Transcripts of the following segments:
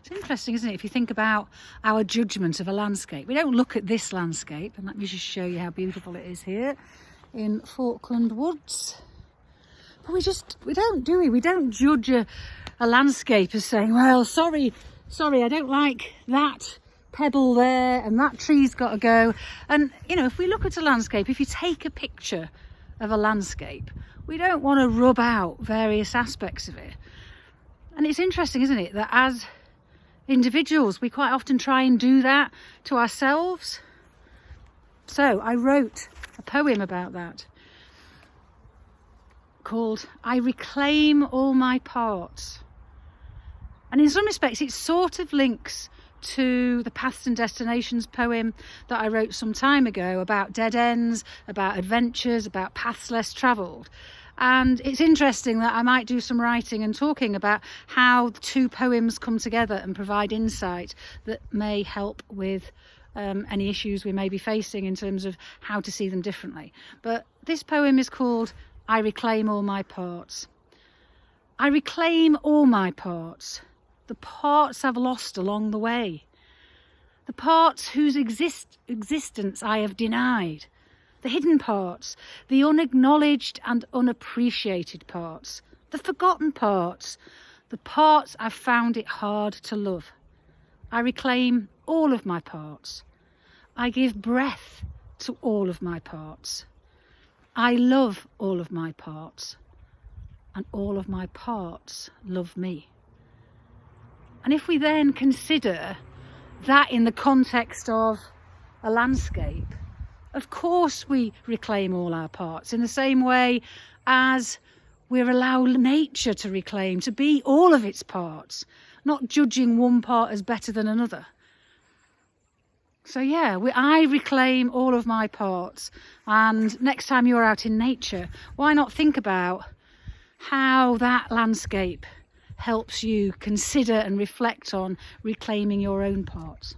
It's interesting, isn't it, if you think about our judgment of a landscape. We don't look at this landscape, and let me just show you how beautiful it is here in Falkland Woods. But we don't, do we? We don't judge a landscape as saying, well, sorry, I don't like that pebble there and that tree's got to go. And, you know, if we look at a landscape, if you take a picture of a landscape, we don't want to rub out various aspects of it. And it's interesting, isn't it, that as individuals, we quite often try and do that to ourselves. So I wrote a poem about that called I Reclaim All My Parts. And in some respects, it sort of links to the Paths and Destinations poem that I wrote some time ago about dead ends, about adventures, about paths less travelled. And it's interesting that I might do some writing and talking about how the two poems come together and provide insight that may help with any issues we may be facing in terms of how to see them differently. But this poem is called I Reclaim All My Parts. I reclaim all my parts, the parts I've lost along the way, the parts whose existence I have denied, the hidden parts, the unacknowledged and unappreciated parts, the forgotten parts, the parts I've found it hard to love. I reclaim all of my parts. I give breath to all of my parts. I love all of my parts, and all of my parts love me. And if we then consider that in the context of a landscape, of course we reclaim all our parts in the same way as we're allowed nature to reclaim, to be all of its parts, not judging one part as better than another. So yeah, I reclaim all of my parts. And next time you're out in nature, why not think about how that landscape helps you consider and reflect on reclaiming your own parts.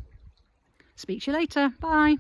Speak to you later. Bye.